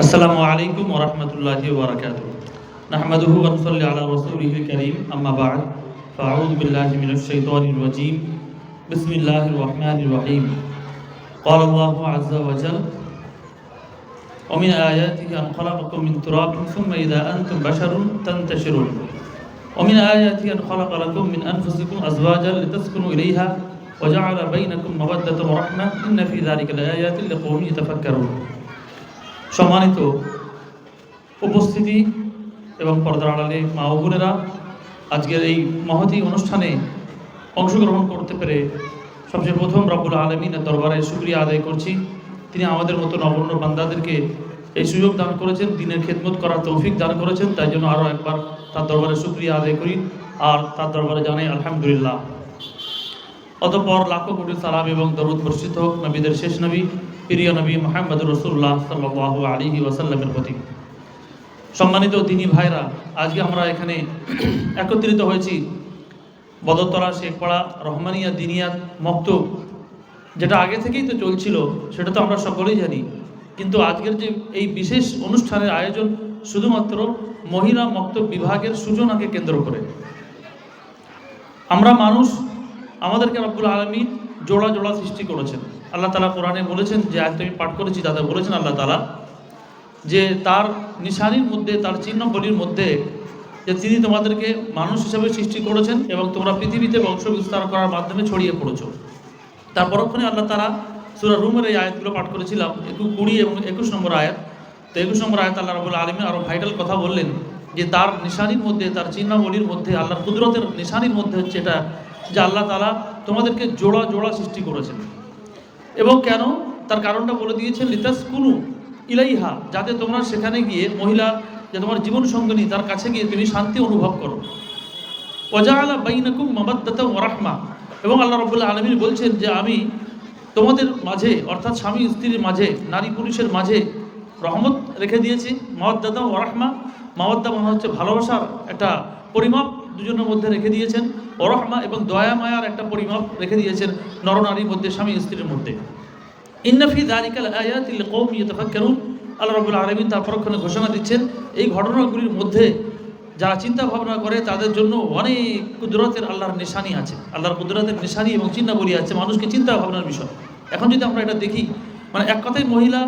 আসসালামু আলাইকুম ওয়া রাহমাতুল্লাহি ওয়া বারাকাতুহু। নাহমাদুহু ওয়া নুসাল্লি আলা রাসূলিহিল কারীম, আম্মা বা'দ। ফাআউযু বিল্লাহি মিনাশ শাইতানির রাজীম। বিসমিল্লাহির রাহমানির রাহিম। ক্বালা আল্লাহু আযজা ওয়া জাল্লা ওয়া মিন আয়াতিহি আন খালাকাকুম মিন তুরাবিন সুম্মা ইযা আনতুম বাশারুন তানতাশিরুন ওয়া মিন আয়াতিহি আন খালাকা লাকুম মিন আনফুসিকুম আজওয়াজান লিতাসকুনু ইলাইহা ওয়া জা'আলা বাইনাকুম মাওয়াদ্দাতান ওয়া রাহমা ইন্না ফি যালিকা লাআয়াতিন লিকাওমিন ইয়াতাফাক্কারুন। সম্মানিত উপস্থিতি এবং পর্দার আড়ালে মা ও বোনেরা, আজকের এই মহতী অনুষ্ঠানে অংশগ্রহণ করতে পেরে সবচেয়ে প্রথম রব্বুল আলামিনের দরবারে শুকরিয়া আদায় করছি। তিনি আমাদের মতো নগণ্য বান্দাদেরকে এই সুযোগ দান করেছেন, দিনের খেদমত করার তৌফিক দান করেছেন। তাই জন্য আরও একবার তার দরবারে শুকরিয়া আদায় করি আর তার দরবারে জানাই আলহামদুলিল্লাহ। অতঃপর লাখো কোটি সালাম এবং দরুদ বর্ষিত হোক নবীদের শেষ নবী, প্রিয় নবী মুহাম্মদুর রাসূলুল্লাহ সাল্লাল্লাহু আলাইহি ওয়াসাল্লামের প্রতি। সম্মানিত দিনী ভাইরা, আজকে আমরা এখানে একত্রিত হয়েছি বদরতলা শেখপাড়া রহমানিয়া দিনিয়াত মক্তব, যেটা আগে থেকেই তো চলছিল, সেটা তো আমরা সকলেই জানি। কিন্তু আজকের যে এই বিশেষ অনুষ্ঠানের আয়োজন শুধুমাত্র মহিলা মক্তব বিভাগের সূচনাকে কেন্দ্র করে। আমরা মানুষ, আমাদেরকে রব্বুল আলামিন জোড়া জোড়া সৃষ্টি করেছেন। আল্লাহ তাআলা কোরআনে বলেছেন, যে আয়াত আমি পাঠ করেছি তাতে বলেছেন আল্লাহ তাআলা যে তার নিশানির মধ্যে, তার চিহ্নবলির মধ্যে যে তিনি তোমাদেরকে মানুষ হিসেবে সৃষ্টি করেছেন এবং তোমরা পৃথিবীতে বংশ বিস্তার করার মাধ্যমে ছড়িয়ে পড়েছো। তার পরক্ষণে আল্লাহ তাআলা সূরা রুমের এই আয়াতগুলো পাঠ করেছিলাম, 20 এবং 21 নম্বর আয়াত। তো 21 নম্বর আয়াত আল্লাহ রাব্বুল আলামিন আরও ভাইটাল কথা বললেন যে তার নিশানির মধ্যে, তার চিহ্নবলির মধ্যে, আল্লাহর কুদরতের নিশানির মধ্যে হচ্ছে এটা যে আল্লাহ তাআলা তোমাদেরকে জোড়া জোড়া সৃষ্টি করেছেন। এবং কেন, তার কারণটা বলে দিয়েছেন, লিতাসকুনু ইলাইহা, যাতে তোমরা সেখানে গিয়ে, মহিলা যে তোমার জীবন সঙ্গিনী, তার কাছে গিয়ে তুমি শান্তি অনুভব করো। ওয়া জাআলা বাইনাকুম মাওয়াদ্দাতান ওয়া রাহমা, এবং আল্লাহ রাব্বুল আলামিন বলছেন যে আমি তোমাদের মাঝে, অর্থাৎ স্বামী স্ত্রীর মাঝে, নারী পুরুষের মাঝে রহমত রেখে দিয়েছি। মাওয়াদ্দাতান ওয়া রাহমা, মাওয়াদ্দা মানে হচ্ছে ভালোবাসার একটা পরিমাপ দুজনের মধ্যে রেখে দিয়েছেন। ওয়া রাহমা, এবং দয়া মায়ার একটা পরিমাপ রেখে দিয়েছেন নরনারীর মধ্যে, স্বামী স্ত্রীর মধ্যে। ইন্না ফি যালিকা লাআয়াতিন লিকাওমিন ইয়াতাফাক্কারুন, আল্লাহ রাব্বুল আলামিন তার পরক্ষণে ঘোষণা দিচ্ছেন এই ঘটনাগুলির মধ্যে যারা চিন্তা ভাবনা করে তাদের জন্য অনেক কুদরতের আল্লাহর নিশানি আছে, আল্লাহর কুদরতের নিশানি এবং চিহ্নাবলী আছে মানুষকে চিন্তা ভাবনার বিষয়। এখন যদি আমরা এটা দেখি, মানে এক কথায় মহিলা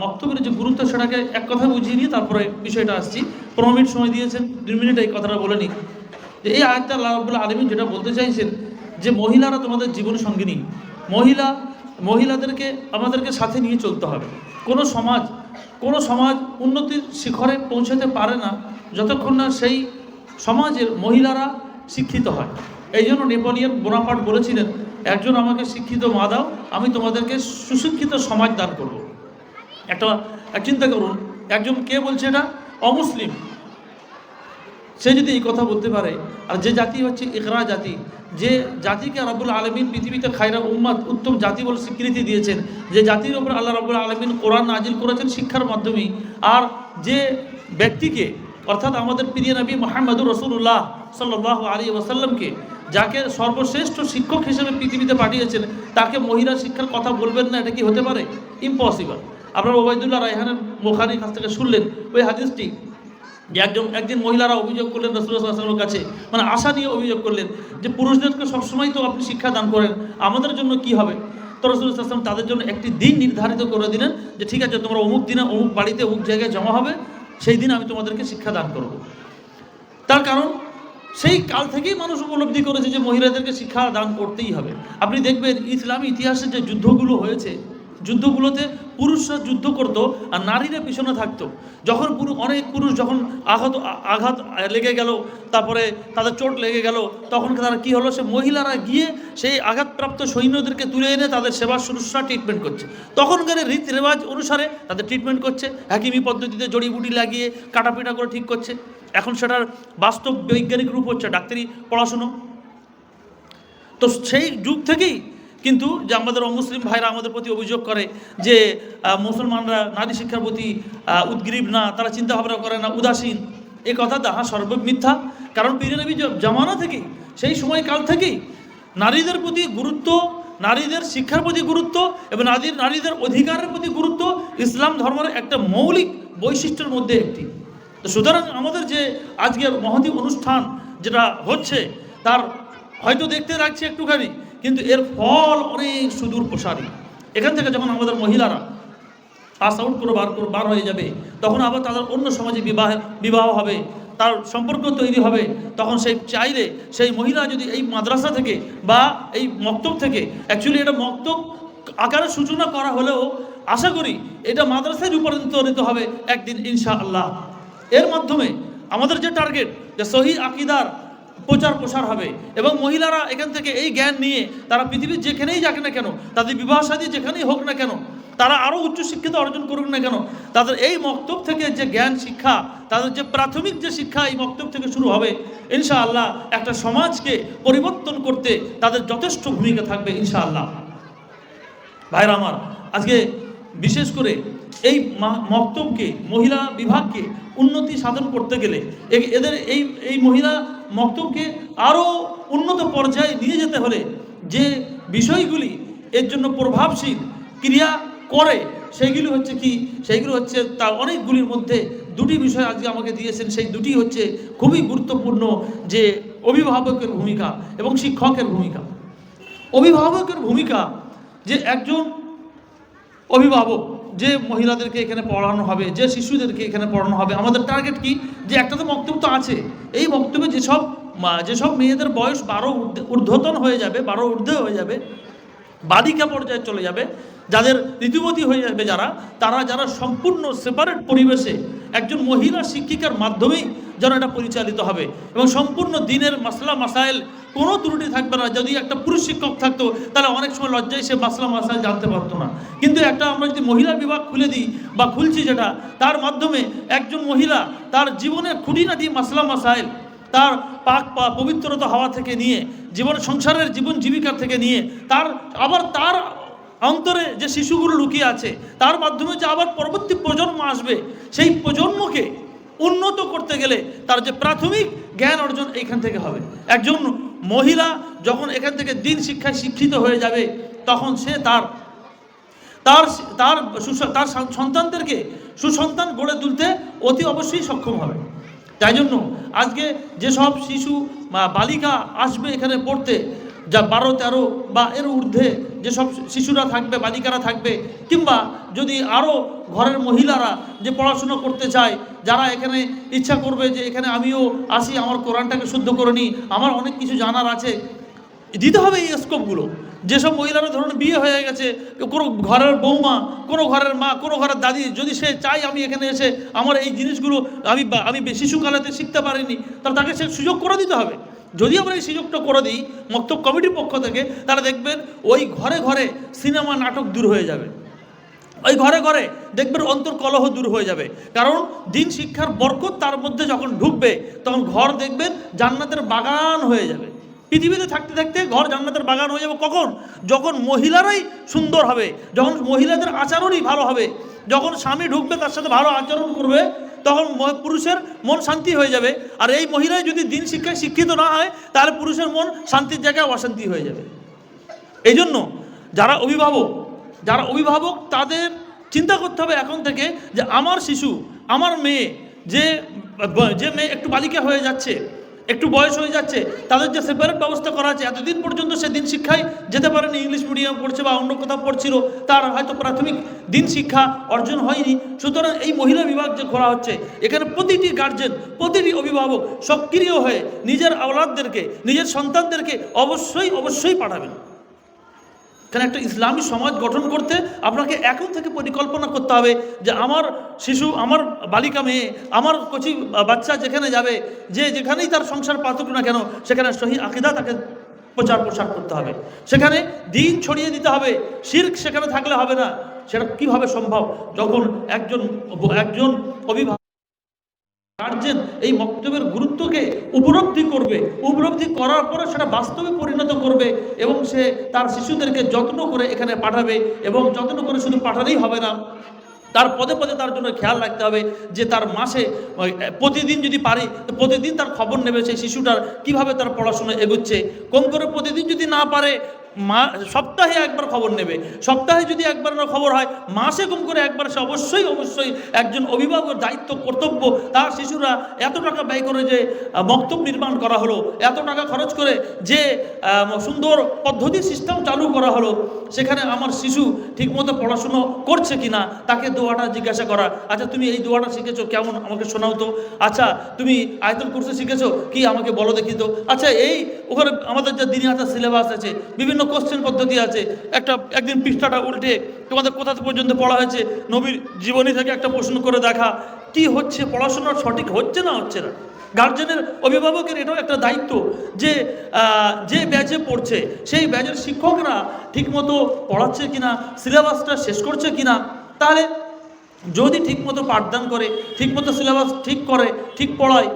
মক্তবের যে গুরুত্ব সেটাকে এক কথায় বুঝিয়ে নিয়ে তারপরে বিষয়টা আসছি। 15 মিনিট সময় দিয়েছেন, 2 মিনিট এই কথাটা বলে নিই যে এই আয়াতটা আল্লাহ রাব্বুল আলামিন যেটা বলতে চাইছেন যে মহিলারা তোমাদের জীবন সঙ্গিনী। মহিলাদেরকে আমাদেরকে সাথে নিয়ে চলতে হবে। কোনো সমাজ উন্নতির শিখরে পৌঁছাতে পারে না যতক্ষণ না সেই সমাজের মহিলারা শিক্ষিত হয়। এই জন্য নেপোলিয়ন বোনাপার্ট বলেছিলেন, একজন আমাকে শিক্ষিত মা দাও, আমি তোমাদেরকে সুশিক্ষিত সমাজ দান করব। এক চিন্তা করুন, একজন কে বলছে এটা? অমুসলিম। সে যদি এই কথা বলতে পারে, আর যে জাতি হচ্ছে ইকরা জাতি, যে জাতিকে রাব্বুল আলামিন পৃথিবীতে খায়রা উম্মাত, উত্তম জাতি বলে স্বীকৃতি দিয়েছেন, যে জাতির উপর আল্লাহ রাব্বুল আলামিন কোরআন নাজিল করেছেন শিক্ষার মাধ্যমেই, আর যে ব্যক্তিকে, অর্থাৎ আমাদের প্রিয় নবী মুহাম্মদুর রাসূলুল্লাহ সাল্লাল্লাহু আলাইহি ওয়াসাল্লামকে, যাকে সর্বশ্রেষ্ঠ শিক্ষক হিসেবে পৃথিবীতে পাঠিয়েছেন, তাকে মহিলা শিক্ষার কথা বলবেন না? এটা কি হতে পারে? ইম্পসিবল। আপনারা ওবায়দুল্লাহ রায়হানের বুখারীর কাছ থেকে শুনলেন ওই হাদিসটি, যে একদিন মহিলারা অভিযোগ করলেন রাসূলুল্লাহ সাল্লাল্লাহু আলাইহি ওয়াসাল্লামের কাছে, মানে আশা নিয়ে অভিযোগ করলেন যে পুরুষদেরকে সবসময় তো আপনি শিক্ষা দান করেন, আমাদের জন্য কি হবে? তো রাসূলুল্লাহ সাল্লাল্লাহু আলাইহি ওয়াসাল্লাম তাদের জন্য একটি দিন নির্ধারিত করে দিলেন যে ঠিক আছে, তোমরা অমুক দিনে অমুক বাড়িতে অমুক জায়গায় জমা হবে, সেই দিন আমি তোমাদেরকে শিক্ষা দান করব। তার কারণ সেই কাল থেকেই মানুষ উপলব্ধি করেছে যে মহিলাদেরকে শিক্ষা দান করতেই হবে। আপনি দেখবেন ইসলামী ইতিহাসে যে যুদ্ধগুলো হয়েছে, যুদ্ধগুলোতে পুরুষরা যুদ্ধ করতো আর নারীরা পিছনে থাকতো। যখন অনেক পুরুষ যখন আঘাত লেগে গেল, তারপরে তাদের চোট লেগে গেল, তখন তারা কী হলো, সে মহিলারা গিয়ে সেই আঘাতপ্রাপ্ত সৈন্যদেরকে তুলে এনে তাদের সেবা শুশ্রূষা ট্রিটমেন্ট করছে। তখনকার রীতি রেওয়াজ অনুসারে তাদের ট্রিটমেন্ট করছে, হাকিমি পদ্ধতিতে জড়িবুটি লাগিয়ে কাটাপিটা করে ঠিক করছে। এখন সেটার বাস্তব বৈজ্ঞানিক রূপ হচ্ছে ডাক্তারি পড়াশুনো। তো সেই যুগ থেকেই কিন্তু যে আমাদের অমুসলিম ভাইরা আমাদের প্রতি অভিযোগ করে যে মুসলমানরা নারী শিক্ষার প্রতি উদ্গ্রীব না, তারা চিন্তা ভাবনা করে না, উদাসীন, এই কথা তাহা সর্ব মিথ্যা। কারণ পীর নবী জামানা থেকেই, সেই সময়কাল থেকেই নারীদের প্রতি গুরুত্ব নারীদের শিক্ষার প্রতি গুরুত্ব এবং নারীদের অধিকারের প্রতি গুরুত্ব ইসলাম ধর্মের একটা মৌলিক বৈশিষ্ট্যের মধ্যে একটি। তো সুতরাং আমাদের যে আজকের মহতী অনুষ্ঠান যেটা হচ্ছে, তার হয়তো দেখতে লাগছে একটুখানি, কিন্তু এর ফল অনেক সুদূর প্রসারী। এখান থেকে যখন আমাদের মহিলারা পাস আউট করে বার হয়ে যাবে, তখন আবার তাদের অন্য সমাজে বিবাহ হবে, তার সম্পর্ক তৈরি হবে, তখন সেই চাইলে সেই মহিলা যদি এই মাদ্রাসা থেকে বা এই মক্তব থেকে, অ্যাকচুয়ালি এটা মক্তব আকারে সূচনা করা হলেও আশা করি এটা মাদ্রাসায় রূপান্তরিত হবে একদিন ইনশাআল্লাহ। এর মাধ্যমে আমাদের যে টার্গেট, যে সহি আকিদার প্রচার প্রসার হবে এবং মহিলারা এখান থেকে এই জ্ঞান নিয়ে তারা পৃথিবীর যেখানেই যাক না কেন, তাদের বিবাহ শাদী যেখানেই হোক না কেন, তারা আরও উচ্চশিক্ষিত অর্জন করুক না কেন, তাদের এই মক্তব থেকে যে জ্ঞান শিক্ষা, তাদের যে প্রাথমিক যে শিক্ষা এই মক্তব থেকে শুরু হবে, ইনশাআল্লাহ একটা সমাজকে পরিবর্তন করতে তাদের যথেষ্ট ভূমিকা থাকবে ইনশাআল্লাহ। ভাইরা আমার, আজকে বিশেষ করে এই মক্তবকে, মহিলা বিভাগকে উন্নতি সাধন করতে গেলে এদের এই মহিলা মক্তবকে আরও উন্নত পর্যায়ে নিয়ে যেতে হলে যে বিষয়গুলি এর জন্য প্রভাবশীল ক্রিয়া করে সেইগুলি হচ্ছে কি, সেইগুলো হচ্ছে তার অনেকগুলির মধ্যে দুটি বিষয় আজকে আমাকে দিয়েছেন। সেই দুটি হচ্ছে খুবই গুরুত্বপূর্ণ, যে অভিভাবকের ভূমিকা এবং শিক্ষকের ভূমিকা। অভিভাবকের ভূমিকা, যে একজন অভিভাবক, যে মহিলাদেরকে এখানে পড়ানো হবে, যে শিশুদেরকে এখানে পড়ানো হবে, আমাদের টার্গেট কি, যে একটা তো বক্তব্য তো আছে, এই বক্তব্যে যেসব মেয়েদের বয়স 12 ঊর্ধ্বতন হয়ে যাবে, 12 ঊর্ধ্বে হয়ে যাবে, বালিকা পর্যায়ে চলে যাবে, যাদের ঋতুবতী হয়ে যাবে, যারা সম্পূর্ণ সেপারেট পরিবেশে একজন মহিলা শিক্ষিকার মাধ্যমেই যেন এটা পরিচালিত হবে এবং সম্পূর্ণ দিনের মাসলা মাসাইল কোনো ত্রুটি থাকবে না। যদি একটা পুরুষ শিক্ষক থাকতো তাহলে অনেক সময় লজ্জায় সে মাসলা মাসাইল জানতে পারতো না, কিন্তু আমরা যদি মহিলা বিভাগ খুলে দিই বা খুলছি, যেটা তার মাধ্যমে একজন মহিলা তার জীবনের খুঁটিনাটি মাসলা মাসাইল, তার পাক পবিত্রতা হওয়া থেকে নিয়ে, সংসারের জীবন জীবিকার থেকে নিয়ে, তার অন্তরে যে শিশুগুলো লুকিয়ে আছে, তার মাধ্যমে যে আবার পরবর্তী প্রজন্ম আসবে, সেই প্রজন্মকে উন্নত করতে গেলে তার যে প্রাথমিক জ্ঞান অর্জন এইখান থেকে হবে। একজন মহিলা যখন এখান থেকে দিন শিক্ষায় শিক্ষিত হয়ে যাবে, তখন সে তার সন্তানদেরকে সুসন্তান গড়ে তুলতে অতি অবশ্যই সক্ষম হবে। তাই জন্য আজকে যেসব শিশু বা বালিকা আসবে এখানে পড়তে, যা 12-13 বা এর ঊর্ধ্বে যেসব শিশুরা থাকবে, বালিকারা থাকবে, কিংবা যদি আরও ঘরের মহিলারা যে পড়াশুনো করতে চায়, যারা এখানে ইচ্ছা করবে যে এখানে আমিও আসি, আমার কোরআনটাকে শুদ্ধ করে নিই, আমার অনেক কিছু জানার আছে, দিতে হবে এই স্কোপগুলো। যেসব মহিলারা ধরুন বিয়ে হয়ে গেছে, কোনো ঘরের বৌমা, কোনো ঘরের মা, কোনো ঘরের দাদি, যদি সে চায় আমি এখানে এসে আমার এই জিনিসগুলো আমি শিশুকালেতে শিখতে পারিনি, তাহলে তাকে সে সুযোগ করে দিতে হবে। যদি আমরা এই সুযোগটা করে দিই মক্তব কমিটির পক্ষ থেকে, তাহলে দেখবেন ওই ঘরে ঘরে সিনেমা নাটক দূর হয়ে যাবে, ওই ঘরে ঘরে দেখবেন অন্তর্কলহ দূর হয়ে যাবে। কারণ দিন শিক্ষার বরকত তার মধ্যে যখন ঢুকবে, তখন ঘর দেখবেন জান্নাতের বাগান হয়ে যাবে। পৃথিবীতে থাকতে থাকতে ঘর জান্নাতের বাগান হয়ে যাবে কখন? যখন মহিলারাই সুন্দর হবে, যখন মহিলাদের আচরণই ভালো হবে, যখন স্বামী ঢুকবে তার সাথে ভালো আচরণ করবে, তখন পুরুষের মন শান্তি হয়ে যাবে। আর এই মহিলাই যদি দিন শিক্ষায় শিক্ষিত না হয়, তাহলে পুরুষের মন শান্তির জায়গায় অশান্তি হয়ে যাবে। এই জন্য যারা অভিভাবক তাদের চিন্তা করতে হবে এখন থেকে, যে আমার শিশু, আমার মেয়ে, যে মেয়ে একটু বালিকা হয়ে যাচ্ছে, একটু বয়স হয়ে যাচ্ছে, তাদের যে সেপারেট ব্যবস্থা করা আছে, এতদিন পর্যন্ত সে দিন শিক্ষায় যেতে পারেনি, ইংলিশ মিডিয়াম পড়ছে বা অন্য কোথাও পড়ছিল, তার হয়তো প্রাথমিক দিন শিক্ষা অর্জন হয়নি। সুতরাং এই মহিলা বিভাগ যে খোলা হচ্ছে, এখানে প্রতিটি গার্জেন, প্রতিটি অভিভাবক সক্রিয় হয়ে নিজের আওলাদদেরকে, নিজের সন্তানদেরকে অবশ্যই পাঠাবেন। এখানে একটা ইসলামী সমাজ গঠন করতে আপনাকে এখন থেকে পরিকল্পনা করতে হবে যে আমার শিশু, আমার বালিকা মেয়ে, আমার কচি বাচ্চা যেখানে যাবে, যেখানেই তার সংসার পাতুক না কেন, সেখানে সহি আকীদা তাকে প্রচার প্রসার করতে হবে, সেখানে দিন ছড়িয়ে দিতে হবে। শিরক সেখানে থাকলে হবে না। সেটা কীভাবে সম্ভব? যখন একজন অভিভাবক, গার্জেন এই মক্তবের গুরুত্বকে উপলব্ধি করার পরে সেটা বাস্তবে পরিণত করবে এবং সে তার শিশুদেরকে যত্ন করে এখানে পাঠাবে। এবং যত্ন করে শুধু পাঠালেই হবে না, তার পদে পদে তার জন্য খেয়াল রাখতে হবে যে তার মাসে প্রতিদিন যদি পারি তো প্রতিদিন তার খবর নেবে সেই শিশুটার কিভাবে তার পড়াশোনা এগোচ্ছে। কম করে প্রতিদিন যদি না পারে সপ্তাহে একবার খবর নেবে। সপ্তাহে যদি একবার না খবর হয়, মাসে কম করে একবার সে অবশ্যই একজন অভিভাবকের দায়িত্ব, কর্তব্য। তার শিশুরা এত টাকা ব্যয় করে যে মক্তব নির্মাণ করা হলো, এত টাকা খরচ করে যে সুন্দর পদ্ধতি সিস্টেম চালু করা হলো, সেখানে আমার শিশু ঠিকমতো পড়াশুনো করছে কিনা তাকে দোয়াটা জিজ্ঞাসা করা। আচ্ছা তুমি এই দোয়াটা শিখেছো, কেমন আমাকে শোনাও তো। আচ্ছা তুমি আয়াতুল কুরসি শিখেছো কি, আমাকে বলো দেখি তো। আচ্ছা এই ওখানে আমাদের যে দিনী হাতে সিলেবাস আছে, বিভিন্ন কোশ্চেন পদ্ধতি আছে, একদিন পৃষ্ঠাটা উল্টে তোমাদের কোথা পর্যন্ত পড়া হয়েছে, নবীর জীবনী থেকে একটা প্রশ্ন করে দেখা কি হচ্ছে, পড়াশোনা সঠিক হচ্ছে না। গার্জেনের, অভিভাবকের এটাও একটা দায়িত্ব যে যে ব্যাচে পড়ছে সেই ব্যাচের শিক্ষকরা ঠিকমতো পড়াচ্ছে কিনা, সিলেবাসটা শেষ করছে কিনা। তাহলে যদি ঠিকমতো পাঠদান করে, ঠিকমতো সিলেবাস ঠিক করে, ঠিক পড়ায়,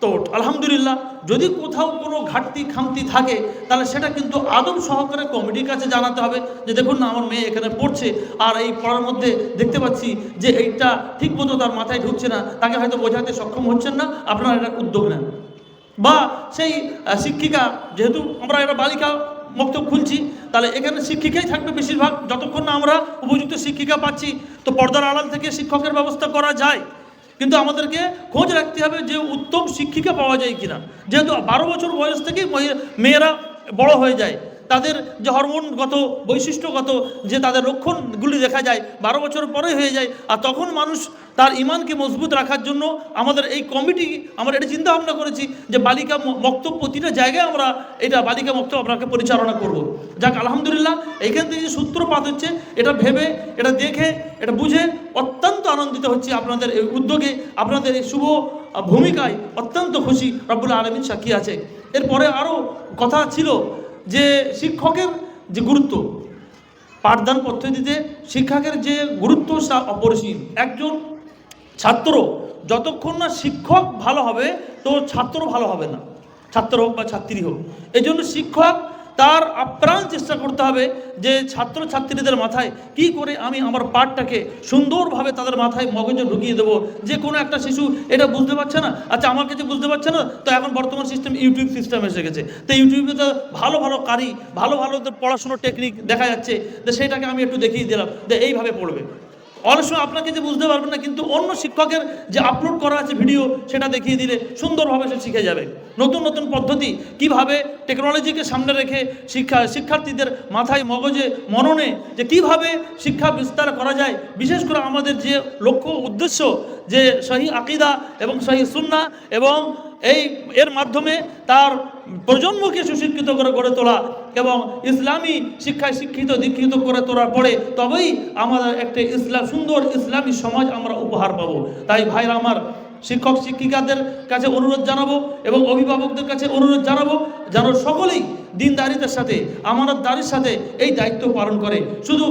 তো আলহামদুলিল্লাহ। যদি কোথাও কোনো ঘাটতি খামতি থাকে তাহলে সেটা কিন্তু আদব সহকারে কমিটির কাছে জানাতে হবে যে দেখুন না, আমার মেয়ে এখানে পড়ছে আর এই পড়ার মধ্যে দেখতে পাচ্ছি যে এইটা ঠিকমতো তার মাথায় ঢুকছে না, তাকে হয়তো বোঝাতে সক্ষম হচ্ছেন না, আপনারা এটা উদ্যোগ নেন। বা সেই শিক্ষিকা, যেহেতু আমরা এটা বালিকা মক্তব খুলছি, তাহলে এখানে শিক্ষিকাই থাকবে বেশিরভাগ, যতক্ষণ না আমরা উপযুক্ত শিক্ষিকা পাচ্ছি। তো পর্দার আড়াল থেকে শিক্ষকের ব্যবস্থা করা যায়, কিন্তু আমাদেরকে খোঁজ রাখতে হবে যে উত্তম শিক্ষিকা পাওয়া যায় কিনা। যেহেতু 12 বছর বয়স থেকেই মেয়েরা বড় হয়ে যায়, তাদের যে হরমোনগত বৈশিষ্ট্যগত যে তাদের লক্ষণগুলি দেখা যায় 12 বছর পরে হয়ে যায়। আর তখন মানুষ তার ইমানকে মজবুত রাখার জন্য আমাদের এই কমিটি, আমরা এটা চিন্তা ভাবনা করেছি যে বালিকা মক্তব প্রতিটা জায়গায় আমরা এটা বালিকা মক্তব আপনাকে পরিচালনা করব। যাক আলহামদুলিল্লাহ, এইখান থেকে যে সূত্রপাত হচ্ছে এটা ভেবে, এটা দেখে, এটা বুঝে অত্যন্ত আনন্দিত হচ্ছি আপনাদের এই উদ্যোগে, আপনাদের এই শুভ ভূমিকায় অত্যন্ত খুশি। রব্বুল আলামিন সাক্ষী আছে। এরপরে আরও কথা ছিল যে শিক্ষকের যে গুরুত্ব, পাঠদান পদ্ধতিতে শিক্ষকের যে গুরুত্ব তা অপরিসীম। একজন ছাত্র যতক্ষণ না শিক্ষক ভালো হবে তো ছাত্র ভালো হবে না, ছাত্র হোক বা ছাত্রী হোক। এই জন্য শিক্ষক তার আপ্রাণ চেষ্টা করতে হবে যে ছাত্র ছাত্রীদের মাথায় কি করে আমি আমার পাঠটাকে সুন্দরভাবে তাদের মাথায় মগজে ঢুকিয়ে দেবো। যে কোনো একটা শিশু এটা বুঝতে পারছে না, আচ্ছা আমার কাছে বুঝতে পারছে না, তো এখন বর্তমান সিস্টেম ইউটিউব সিস্টেম এসে গেছে। তো ইউটিউবে তো ভালো ভালো কারি, ভালো পড়াশোনার টেকনিক দেখা যাচ্ছে, তো সেটাকে আমি একটু দেখিয়ে দিলাম যে এইভাবে পড়বে। অনেক সময় আপনাকে যে বুঝতে পারবেন না, কিন্তু অন্য শিক্ষকের যে আপলোড করা আছে ভিডিও, সেটা দেখিয়ে দিলে সুন্দরভাবে সে শিখে যাবে। নতুন নতুন পদ্ধতি কিভাবে টেকনোলজিকে সামনে রেখে শিক্ষার্থীদের মাথায় মগজে মননে যে কিভাবে শিক্ষা বিস্তার করা যায়। বিশেষ করে আমাদের যে লক্ষ্য উদ্দেশ্য যে সহি আকিদা এবং সহি সুন্নাহ এবং এর মাধ্যমে তার প্রজন্মকে সুশিক্ষিত করে গড়ে তোলা এবং ইসলামী শিক্ষায় শিক্ষিত দীক্ষিত করে তোলার পরে তবেই আমাদের একটা সুন্দর ইসলামী সমাজ আমরা উপহার পাবো। তাই ভাইরা আমার, শিক্ষক শিক্ষিকাদের কাছে অনুরোধ জানাবো এবং অভিভাবকদের কাছে অনুরোধ জানাবো যেন সকলেই দিনদারিতার সাথে, আমানতদারির সাথে এই দায়িত্ব পালন করে। শুধু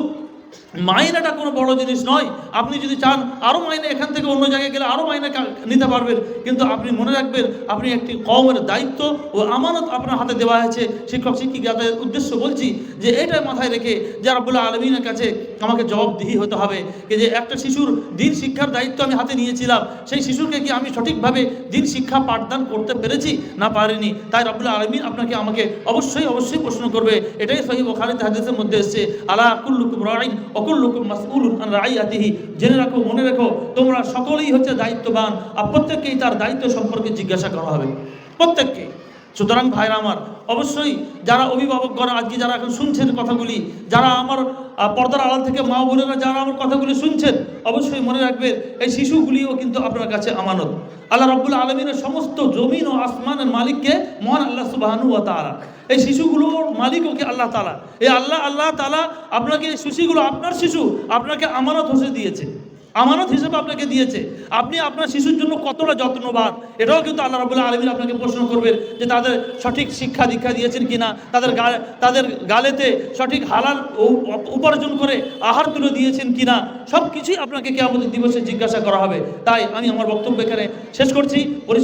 মাইনাটা কোনো বড় জিনিস নয়। আপনি যদি চান আরও মাইনে, এখান থেকে অন্য জায়গায় গেলে আরও মাইনে নিতে পারবেন, কিন্তু আপনি মনে রাখবেন আপনি একটি কওমের দায়িত্ব ও আমানত আপনার হাতে দেওয়া হয়েছে। শিক্ষক শিক্ষিকাদের উদ্দেশ্য বলছি যে এটা মাথায় রেখে যে রাব্বুল আলামিনের কাছে আমাকে জবাবদিহি হতে হবে যে একটা শিশুর দিন শিক্ষার দায়িত্ব আমি হাতে নিয়েছিলাম, সেই শিশুকে কি আমি সঠিকভাবে দিন শিক্ষা পাঠদান করতে পেরেছি না পারিনি। তাই রাব্বুল আলামিন আপনাকে আমাকে অবশ্যই প্রশ্ন করবে। এটাই সহিহ বুখারীতে হাদিসের মধ্যে এসেছে, আলা কুল্লুকুম রাঈন ওয়া কুল্লুকুম মাসউলুন আন রাইয়াতিহি। জেনে রাখো, মনে রেখো, তোমরা সকলেই হচ্ছে দায়িত্ববান আর প্রত্যেককেই তার দায়িত্ব সম্পর্কে জিজ্ঞাসা করা হবে, প্রত্যেককে। সুতরাং ভাইরা আমার, অবশ্যই যারা অভিভাবকগণ আজকে যারা এখন শুনছেন কথাগুলি, যারা আমার পর্দার আড়াল থেকে মা বোনেরা যারা আমার কথাগুলি শুনছেন, অবশ্যই মনে রাখবেন এই শিশুগুলিও কিন্তু আপনার কাছে আমানত। আল্লাহ রাব্বুল আলামিনের সমস্ত জমিন ও আসমানের মালিককে মহান আল্লাহ সুবহানাহু ওয়া তাআলা। এই শিশুগুলোর মালিকও কি আল্লাহ তাআলা। এই আল্লাহ তাআলা আপনাকে এই শিশুগুলো, আপনার শিশু আপনাকে আমানত হিসেবে দিয়েছে, আমানত হিসেবে আপনাকে দিয়েছে। আপনি আপনার শিশুর জন্য কতটা যত্নবান, এটাও কিন্তু আল্লাহ রাব্বুল আলামিন আপনাকে প্রশ্ন করবেন যে তাদের সঠিক শিক্ষা দীক্ষা দিয়েছেন কিনা, তাদের গালেতে সঠিক হালাল উপার্জন করে আহার তুলে দিয়েছেন কিনা, সব কিছুই আপনাকে কিয়ামতের দিবসে জিজ্ঞাসা করা হবে। তাই আমি আমার বক্তব্য এখানে শেষ করছি।